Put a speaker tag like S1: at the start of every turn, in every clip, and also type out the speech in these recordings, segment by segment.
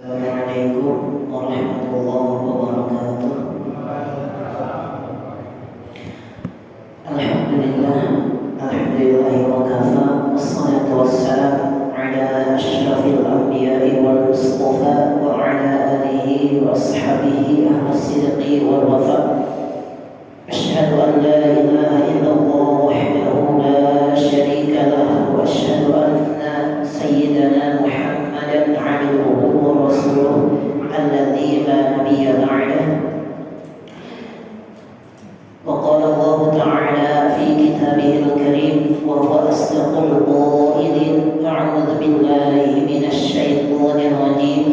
S1: Assalamualaikum warahmatullahi wabarakatuh. Alhamdulillah wa kafa, wassalatu wassalamu ala asyrafil anbiya'i wal mustafa wa ala alihi wa ashabihi ahli sidqi wal wafa. Asyhadu an la ilaha illallah wahdahu la syarika lah wa asyhadu anna sayyidana Muhammadan 'abduhu wa rasuluhu alladzi la nabiyya ba'dahu. وقال الله تعالى في كتابه الكريم وهو أصدق القائلين أعوذ بالله من الشيطان الرجيم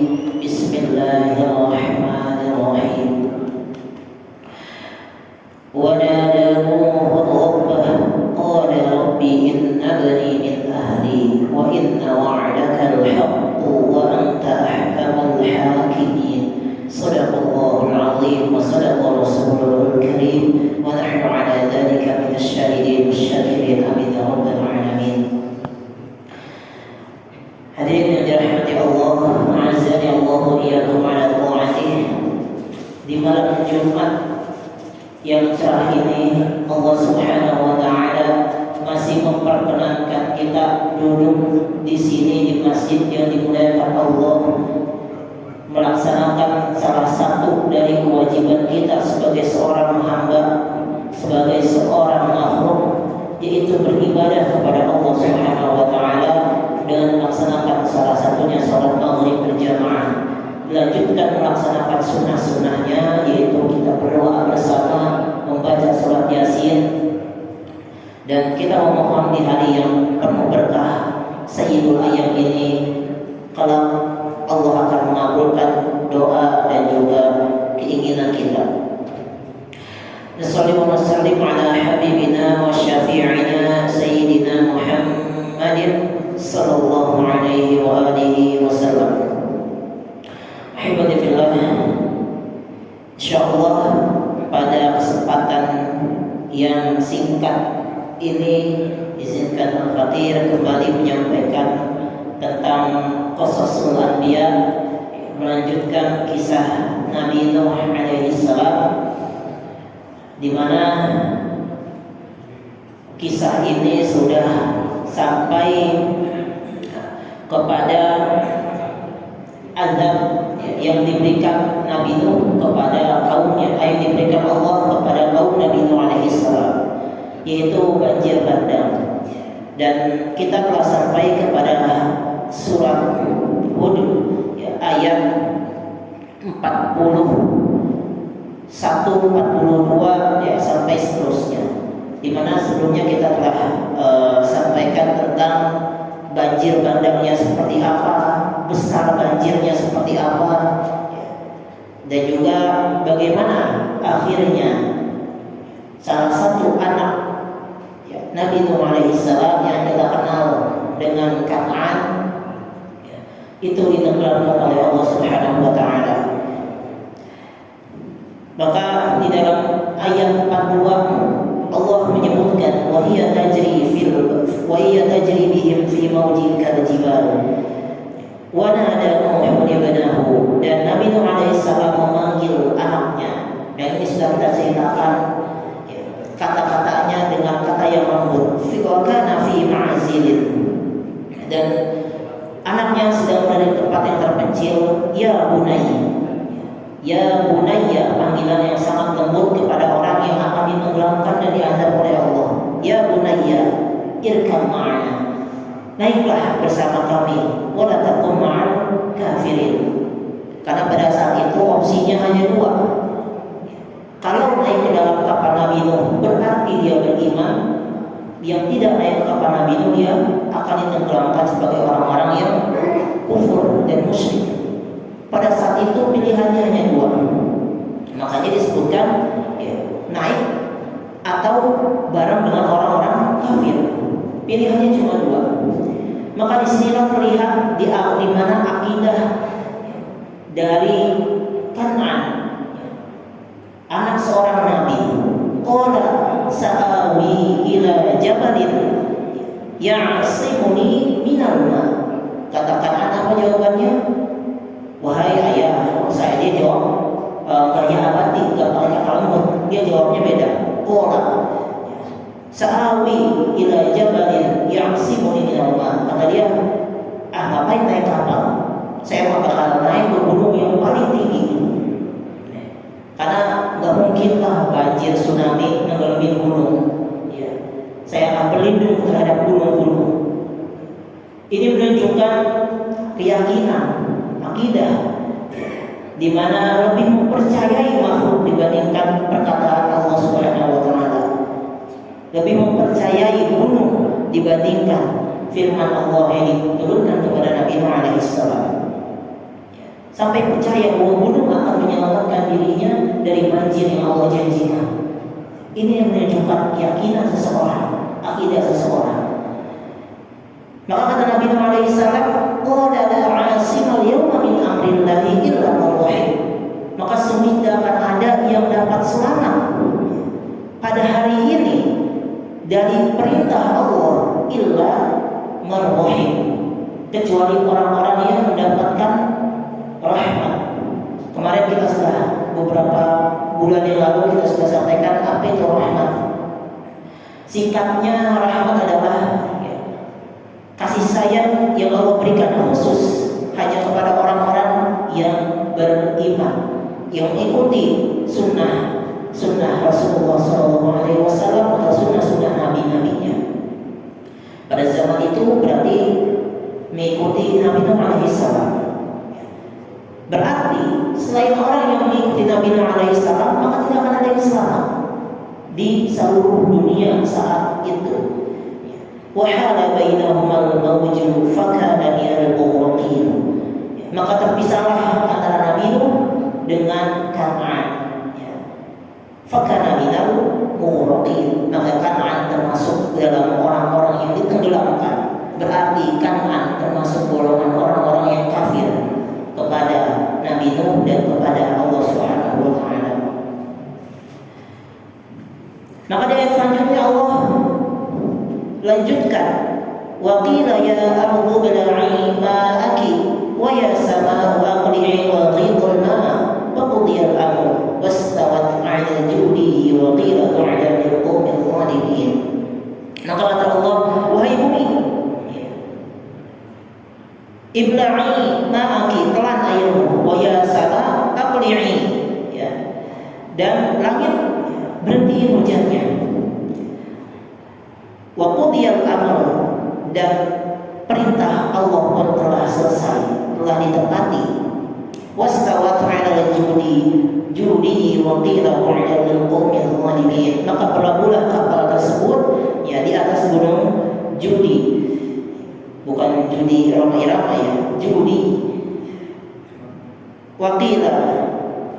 S1: بسم الله الرحمن الرحيم ونادى نوح ربه قال رب إن ابني من أهلي وإن وعدك الحق وأنت أحكم الحاكمين صدق الله العظيم وصدق رسوله الكريم ونحن على ذلك من الشاهدين والشاكرين آمين يا رب العالمين. Hadirin yang dirahmati Allah, ma'azani Allah wa iyyakum ala ta'atih. Di malam Jumat yang cerah ini Allah Subhanahu wa taala masih memperkenankan kita duduk di sini di masjid yang dimuliakan Allah, melaksanakan salah satu dari kewajiban kita sebagai seorang hamba, sebagai seorang makhluk, yaitu beribadah kepada Allah Subhanahu wa taala dengan melaksanakan salah satunya salat maghrib berjamaah. Dilanjutkan melaksanakan sunnah-sunnahnya, yaitu kita berdoa bersama, membaca salat Yasin, dan kita memohon di hari yang penuh berkah Sayyidul Ayyam ini kalau Allah akan mengabulkan doa dan juga keinginan kita. Nasalli wa nusallim ala habibina wa syafi'ina sayyidina Muhammadin sallallahu alaihi wa alihi wasallam. Ahibati fillah, insyaallah pada kesempatan yang singkat ini izinkan Al-Fatir kembali menyampaikan tentang Qasasul Anbiya, melanjutkan kisah Nabi Nuh alaihi salam, di mana kisah ini sudah sampai kepada azab yang diberikan Nabi Nuh kepada kaumnya, yang diberikan Allah kepada kaum Nabi Nuh alaihi salam, yaitu banjir bandang. Dan kita telah sampai kepada surat Hud ya, ayat 41, 42 ya, sampai seterusnya, di mana sebelumnya kita telah sampaikan tentang banjir bandangnya seperti apa, besar banjirnya seperti apa, dan juga bagaimana akhirnya salah satu anak Nabi Nuh alaihi salam yang kita kenal dengan Kan'an itu ditenggelamkan oleh Allah Subhanahu wa taala. Maka di dalam ayat 42 Allah menyebutkan wa hiya tajri bihim fi mawjin kaljibal wa nada Nuh ibnahu, dan Nabi Nuh alaihi salam memanggil anaknya. Dan ini sudah kita ceritakan kata-katanya dengan kata yang lembut, fi kana fi ma'zilin, dan anaknya sedang berada di tempat yang terpencil. Ya bunayya, panggilan yang sangat lembut kepada orang yang akan ditenggelamkan dan diazab oleh Allah. Ya bunayya irkam ma'ana, naiklah bersama kami, wala takum ma'al kafirin. Karena pada saat itu opsinya hanya dua. Kalau naik ke dalam kapal Nabi Nuh berarti dia beriman, yang tidak naik ke kapal Nabi Nuh dia akan ditenggelamkan sebagai orang-orang yang kufur dan musyrik. Pada saat itu pilihannya hanya dua, makanya disebutkan ya, naik atau bareng dengan orang-orang kafir. Pilihannya cuma dua. Maka disinilah terlihat di mana akidah dari Kan'an, anak seorang nabi. Qala sa'awi ila jabalin ya'simuni minal ma. Katakan apa jawabannya? wahai ayah saya. Dia jawab gaya abadi, gak pakai kata lembut. Dia jawabnya beda. Qala sa'awi ila jabalin ya'simuni minal ma. Kata dia, ngapain naik kapal? Saya bakal naik ke gunung yang paling tinggi. Karena nggak mungkin lah banjir tsunami ngegelembin gunung. Ya. Saya akan berlindung terhadap gunung-gunung. Ini menunjukkan keyakinan, akidah, di mana lebih mempercayai makhluk dibandingkan perkataan Allah Subhanahu wa taala. Lebih mempercayai gunung dibandingkan firman Allah yang diturunkan kepada Nabi Nuh alaihi salam. Sampai percaya bahwa gunung akan menyelamatkan dirinya dari banjir yang Allah janjikan. Ini yang menunjukkan keyakinan seseorang, akidah seseorang. Maka kata Nabi Nuh alaihi salam, "Qala la 'asimal yawma min amrillahi illa man rahim." Maka sungguh tidak akan ada yang dapat selamat pada hari ini dari perintah Allah illa man rahim, kecuali orang-orang yang mendapatkan rahmat. Kemarin kita sudah beberapa bulan yang lalu kita sudah sampaikan apa itu rahmat. Singkatnya, rahmat adalah kasih sayang yang Allah berikan khusus hanya kepada orang-orang yang beriman, yang mengikuti sunnah Rasulullah SAW atau sunnah nabi-nabinya. Pada zaman itu berarti mengikuti Nabi Nuh alaihi salam. Berarti selain orang yang mengikuti Nabi Nuh alaihi salam, maka tidak akan ada yang selamat di seluruh dunia saat itu. Wa hala bainahumal mawju fakana minal mughraqin. Maka terpisahlah antara Nabi Nuh dengan Kan'an. Fakana minal mughraqin. Maka Kan'an termasuk dalam orang-orang yang ditenggelamkan. Berarti Kan'an termasuk golongan orang-orang yang kafir kepada Nabi Nuh dan kepada Allah Subhanahu wa taala. Maka di ayat selanjutnya Allah lanjutkan, wa qila ya ardu bil'i ma'aki wa ya sama'u aqli'i wa ghidul ma' wa qudiya al-amr wastawat 'ala judihi wa qila tu'lam lil qawmi dhalimin. Maka kata Allah, wahai bumi, ibla'i ma'aki, telan airmu, wa ya sama aqli'i, ya, dan langit berhenti hujannya, wa qudiyal amr, dan perintah Allah pun telah selesai, telah ditepati, wastawat 'ala judihi wa qila bu'dan lil qawmi dhalimin. Maka berlabuhlah kapal tersebut ya di atas gunung Judi. Bukan judi ramai-ramai ya, judi. Waqila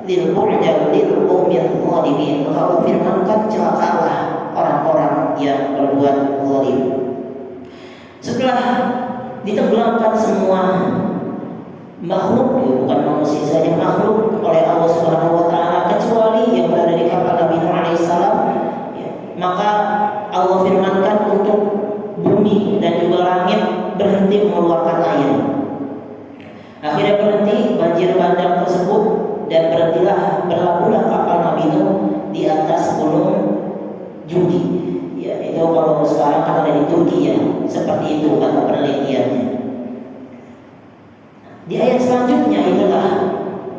S1: lil bu'dan lil qawmi dhalimin. Maka Allah firmankan, celakalah orang-orang yang berbuat zalim. Setelah ditenggelamkan semua makhluk, bukan manusia saja, makhluk oleh Allah Subhanahu wa taala kecuali yang berada di kapal Nabi Nuh alaihi salam, ya, maka Allah firmankan untuk bumi dan juga langit berhenti mengeluarkan air. Akhirnya berhenti banjir bandang tersebut dan berlabuhlah kapal Nabi Nuh di atas gunung Judi. Ya, itu kalau sekarang kan ada di Turki ya, seperti itu kata penelitiannya. Di ayat selanjutnya itulah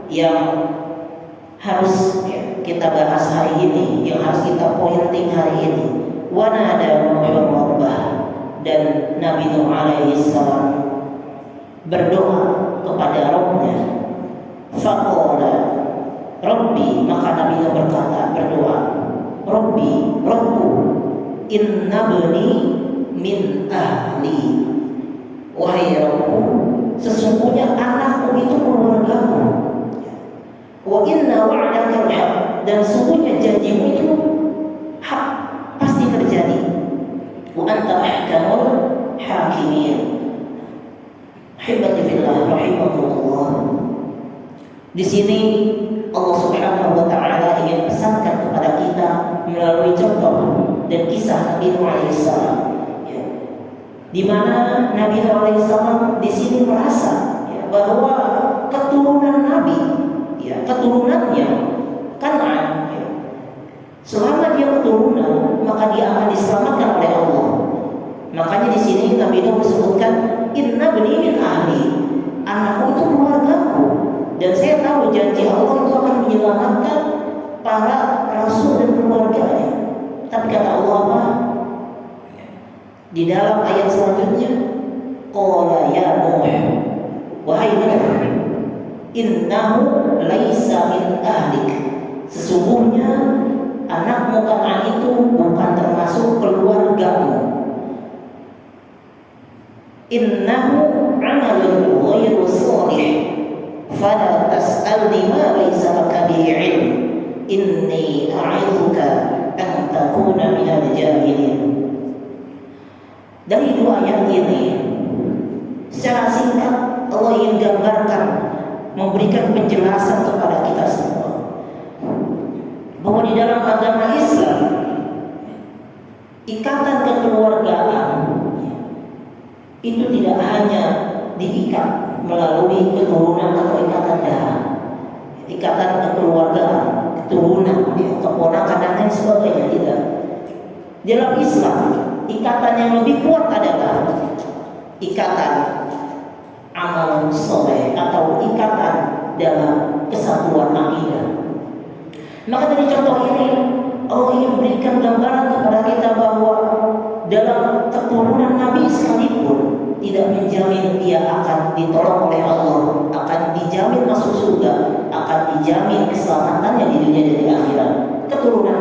S1: yang harus kita bahas hari ini, yang harus kita pointing hari ini. Wa nada Nuhur Rabbah, dan Nabi Nuh alaihi salam berdoa kepada Rabbnya. Faqala Rabbi, maka Nabi Nuh berdoa, Rabbi, Rabbku, innabni min ahli. Wahai Rabbku, sesungguhnya anakku itu keluargaku. Wa inna wa'daka al-haq, dan sesungguhnya janjimu itu hak, pasti terjadi. Wa anta ahkamul hakimin. Hibati fillah rahimakumullah. Di sini Allah Subhanahu wa taala ingin pesankan kepada kita melalui contoh dan kisah Nabi Nuh alaihi salam, di mana Nabi Nuh alaihi salam di sini merasa bahwa keturunan Nabi, ya, keturunannya Kan'an, ya. Selama dia keturunan, maka dia akan diselamatkan oleh Allah. Makanya di sini Nabi Nuh disebutkan, inna bani min ahli, anakku itu keluargaku, dan saya tahu janji Allah itu akan menyelamatkan para rasul dan keluarganya. Tapi kata Allah apa? Di dalam ayat selanjutnya, qala ya Nuh, wahai Nuh, innahu laisa min ahlik, sesungguhnya anakmu Kan'an itu bukan termasuk keluargamu. Innahu amalun ghairu shalih, fala tas'alni ma laysa laka bihi ilm, inni a'idzuka an takuna minal jahilin. Dari dua ayat ini secara singkat Allah ingin gambarkan, memberikan penjelasan kepada kita semua bahwa di dalam agama Islam ikatan kekeluargaan itu tidak hanya diikat melalui keturunan atau ikatan darah, ikatan kekeluargaan, keturunan, keponakan dan lain sebagainya. Tidak. Dalam Islam, ikatan yang lebih kuat adalah ikatan amal soleh atau ikatan dalam kesatuan akidah. Maka dari contoh ini Allah ingin berikan gambaran kepada kita bahwa dalam keturunan Nabi sekalipun tidak menjamin dia akan ditolong oleh Allah, akan dijamin masuk surga, akan dijamin keselamatannya di dunia dan di akhirat. Keturunan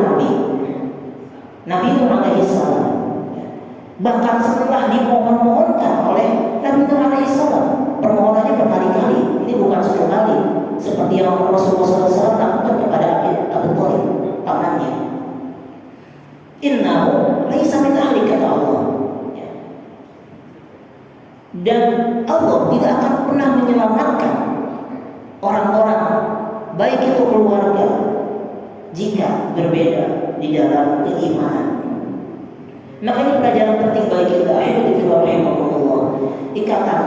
S1: Nabi Nuh alaihissalam, bahkan setelah dimohon-mohonkan oleh Nabi Nuh alaihissalam, permohonannya berkali-kali, ini bukan satu kali, seperti yang Rasulullah SAW lakukan kepada Abu Thalib, pamannya. Innahu laisa min ahli, kata Allah. Dan Allah tidak akan pernah menyelamatkan orang-orang, baik itu keluarga, jika berbeda di dalam keimanan. Maka ini pelajaran penting bagi kita. Ikatan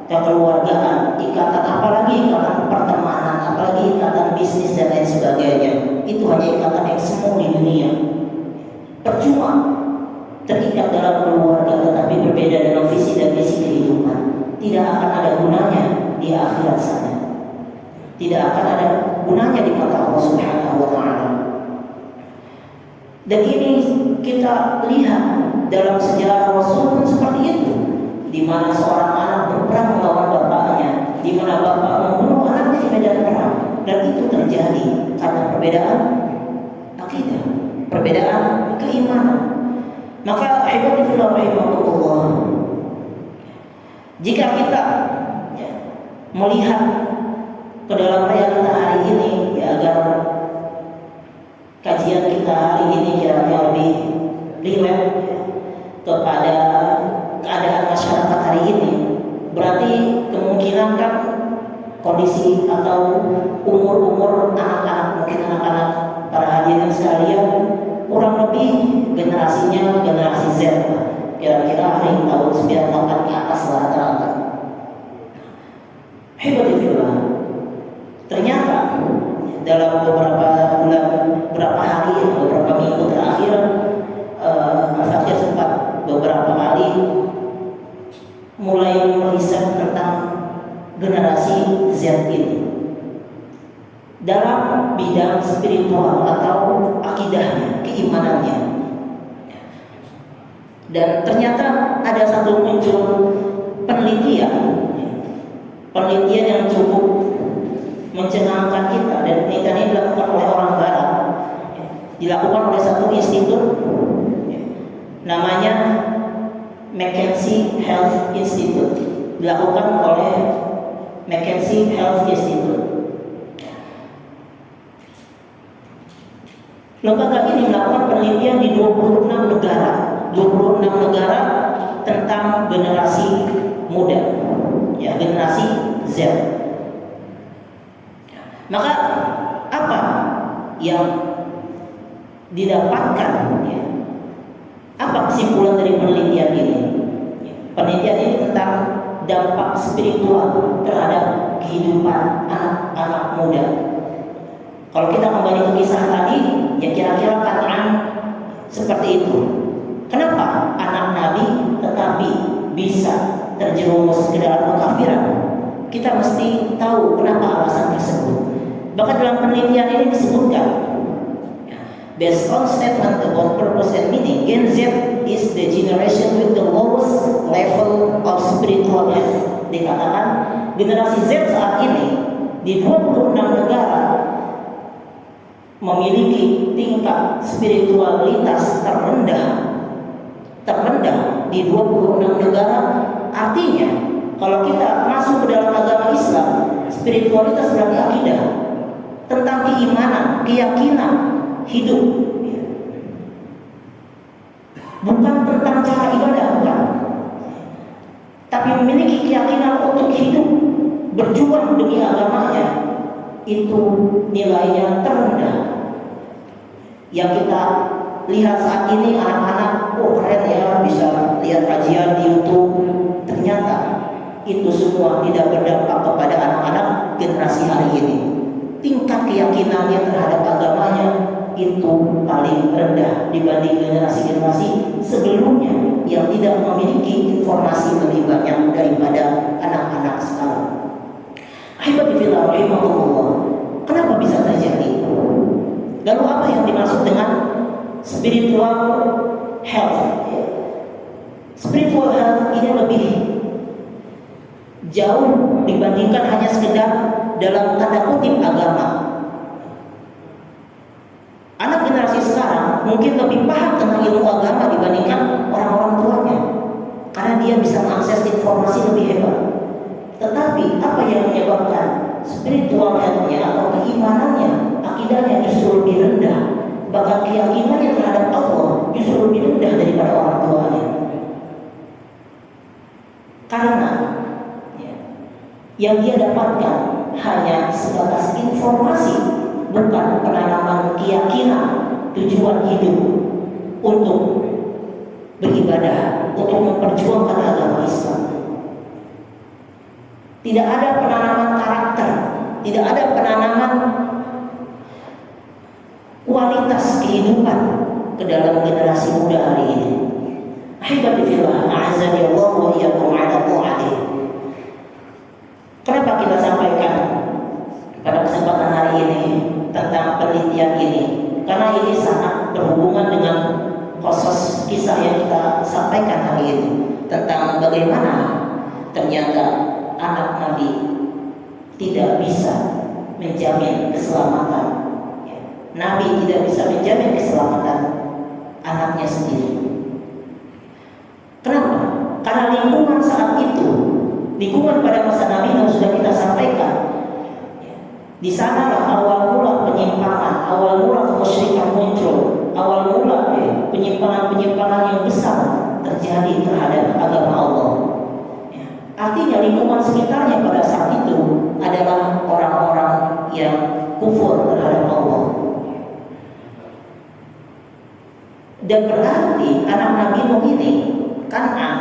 S1: kekeluargaan, ikatan apalagi ikatan pertemanan, apalagi ikatan bisnis dan lain sebagainya, itu hanya ikatan yang semu di dunia. Percuma terikat dalam keluarga tetapi berbeda dalam visi dan misi kehidupan, tidak akan ada gunanya di akhirat sana, tidak akan ada gunanya di mata Allah Subhanahu wa Ta'ala. Dan ini kita lihat dalam sejarah Rasul pun seperti itu, di mana seorang anak berperang melawan bapaknya, di mana bapak membunuh anaknya di medan perang, dan itu terjadi karena perbedaan akidah, perbedaan keimanan. Maka rahimahullah, jika kita melihat ke dalam realita hari ini, ya, agar kajian kita hari ini kira-kira lebih relate kepada keadaan masyarakat hari ini, berarti kemungkinan kan kondisi atau umur-umur anak-anak, mungkin anak-anak para hadirin sekalian, kurang lebih generasinya generasi Z, kira-kira hari tahun 98 ke atas rata-rata. Hebatifillah, ternyata dalam beberapa bulan, beberapa hari, beberapa minggu terakhir, Al-Fakir sempat beberapa kali mulai meriset tentang generasi Z ini dalam bidang spiritual atau akidahnya, keimanannya. Dan ternyata ada satu muncul penelitian yang cukup mencengangkan kita, dan penelitian ini dilakukan oleh orang barat, dilakukan oleh satu institut namanya McKinsey Health Institute, dilakukan oleh McKinsey Health Institute. Lembaga ini melakukan penelitian di 26 negara tentang generasi muda, ya, generasi Z. Maka apa yang didapatkan, ya, apa kesimpulan dari penelitian ini? Penelitian ini tentang dampak spiritual terhadap kehidupan anak-anak muda. Kalau kita kembali ke kisah tadi, ya kira-kira Kan'an seperti itu. Kenapa anak Nabi tetapi bisa terjerumus ke dalam kekafiran? Kita mesti tahu kenapa alasan tersebut. Bahkan dalam penelitian ini disebutkan, based on statement about purpose and meaning, Gen Z is the generation with the lowest level of spiritual health. Dikatakan generasi Z saat ini di 26 negara memiliki tingkat spiritualitas terendah di 26 negara. Artinya kalau kita masuk ke dalam agama Islam, spiritualitas berarti akidah, tentang keimanan, keyakinan hidup, bukan tentang cara ibadah, bukan, tapi memiliki keyakinan untuk hidup, berjuang demi agamanya. Itu nilainya terendah. Yang kita lihat saat ini anak-anak, keren ya, bisa lihat kajian di YouTube. Ternyata itu semua tidak berdampak kepada anak-anak generasi hari ini. Tingkat keyakinannya terhadap agamanya itu paling rendah dibanding generasi-generasi sebelumnya yang tidak memiliki informasi lebih banyak daripada anak-anak sekarang. Ahibati fillah rahimakumullah. Kenapa bisa terjadi? Lalu apa yang dimaksud dengan spiritual health? Spiritual health ini lebih jauh dibandingkan hanya sekedar dalam tanda kutip agama. Anak generasi sekarang mungkin lebih paham tentang ilmu agama dibandingkan orang-orang tuanya, karena dia bisa mengakses informasi lebih hebat. Tetapi apa yang menyebabkan spiritual health-nya atau keimanannya, akidahnya justru lebih rendah, bahkan keyakinannya terhadap Allah justru lebih rendah daripada orang tuanya? Karena yang dia dapatkan hanya sebatas informasi, bukan penanaman keyakinan, tujuan hidup untuk beribadah, untuk memperjuangkan agama Islam. Tidak ada penanaman karakter, tidak ada penanaman kualitas kehidupan ke dalam generasi muda hari ini. Ahibati fillah, a'azzani Allah wa iyyakum 'ala ta'atihi. Kenapa kita sampaikan pada kesempatan hari ini tentang penelitian ini? Karena ini sangat berhubungan dengan proses kisah yang kita sampaikan hari ini tentang bagaimana ternyata anak Nabi tidak bisa menjamin keselamatan. Nabi tidak bisa menjamin keselamatan anaknya sendiri. Kenapa? Karena lingkungan saat itu, lingkungan pada masa Nabi yang sudah kita sampaikan, di sanalah awal mula penyimpangan, awal mula kemusyrikan muncul, awal mula penyimpangan-penyimpangan yang besar terjadi terhadap agama Allah. Artinya lingkungan sekitarnya pada saat itu adalah orang-orang yang kufur terhadap Allah. Dan berarti anak Nabi Nuh ini Kan'an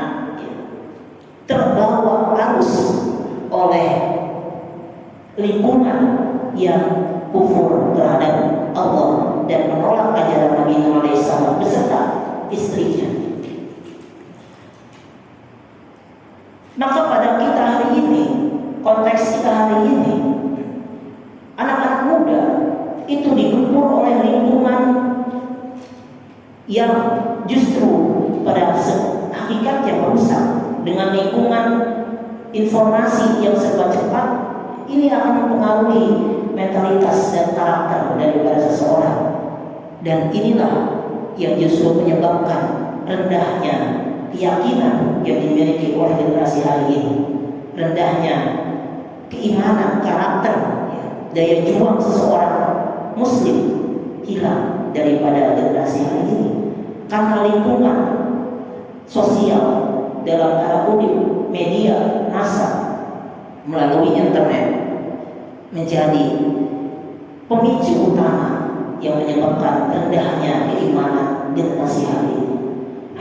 S1: terbawa arus oleh lingkungan yang kufur terhadap Allah dan menolak ajaran Nabi Nuh alaihissalam beserta istrinya. Maka pada kita hari ini, konteks kita hari ini, anak-anak muda itu digempur oleh lingkungan yang justru pada hakikatnya merusak. Dengan lingkungan informasi yang serba cepat, ini akan mempengaruhi mentalitas dan karakter daripada seseorang. Dan inilah yang justru menyebabkan rendahnya keyakinan yang dimiliki oleh generasi hari ini, rendahnya keimanan, karakter, daya juang seseorang muslim hilang daripada generasi hari ini karena lingkungan sosial dalam tanda kutip media massa melalui internet menjadi pemicu utama yang menyebabkan rendahnya keimanan generasi hari ini.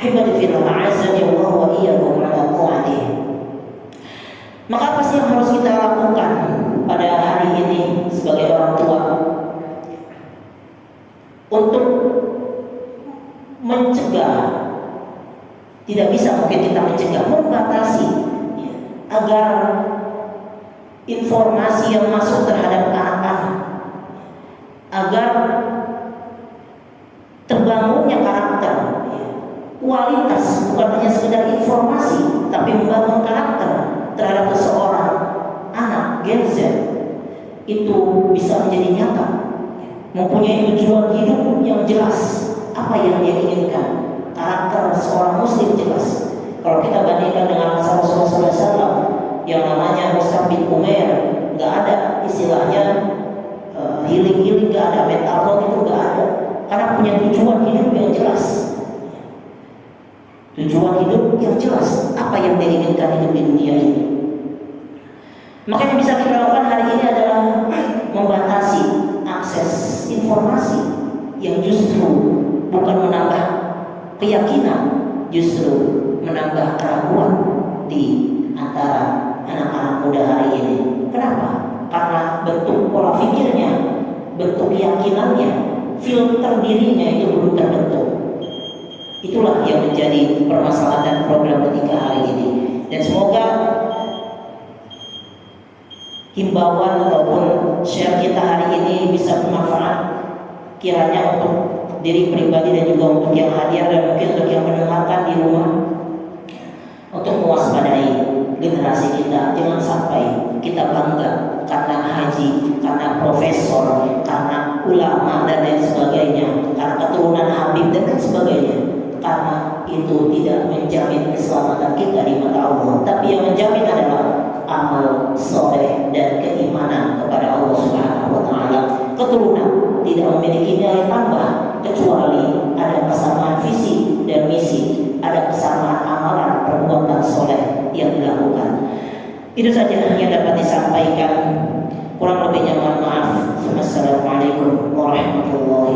S1: Ahibati fillah, a'azzani Allah wa iyyakum 'ala ta'atihi. Maka apa sih yang harus kita lakukan pada hari ini sebagai orang tua untuk mencegah? Tidak bisa mungkin kita mencegah, membatasi ya, agar informasi yang masuk terhadap anak-anak, agar terbangunnya karakter, ya, kualitas, bukan hanya sekedar informasi, tapi membangun karakter terhadap seseorang anak Gen Z itu bisa menjadi nyata, mempunyai tujuan hidup yang jelas, apa yang dia inginkan, karakter seorang muslim jelas. Kalau kita bandingkan dengan masa Rasulullah SAW yang namanya Mus'ab bin Umair, nggak ada istilahnya healing, nggak ada mental health, itu nggak ada, karena punya tujuan hidup yang jelas. Tujuan hidup yang jelas, apa yang dia inginkan hidup di dunia ini. Maka yang bisa kita lakukan hari ini adalah membatasi akses informasi yang justru bukan menambah keyakinan, justru menambah keraguan di antara anak-anak muda hari ini. Kenapa? Karena bentuk pola pikirnya, bentuk keyakinannya, filter dirinya itu belum terbentuk. Itulah yang menjadi permasalahan dan problematika hari ini. Dan semoga himbauan ataupun share kita hari ini bisa bermanfaat kiranya untuk diri pribadi dan juga untuk yang hadir dan mungkin untuk yang mendengarkan di rumah, untuk mewaspadai generasi kita. Jangan sampai kita bangga karena haji, karena profesor, karena ulama dan lain sebagainya, karena keturunan Habib dan lain sebagainya, karena itu tidak menjamin keselamatan kita di mata Allah. Tapi yang menjamin adalah amal soleh dan keimanan kepada Allah Subhanahu wa Ta'ala. Keturunan tidak memiliki nilai tambah kecuali ada kesamaan visi dan misi, ada kesamaan amalan perbuatan soleh yang dilakukan. Itu saja yang dapat disampaikan. Kurang lebihnya mohon maaf. Wassalamualaikum warahmatullahi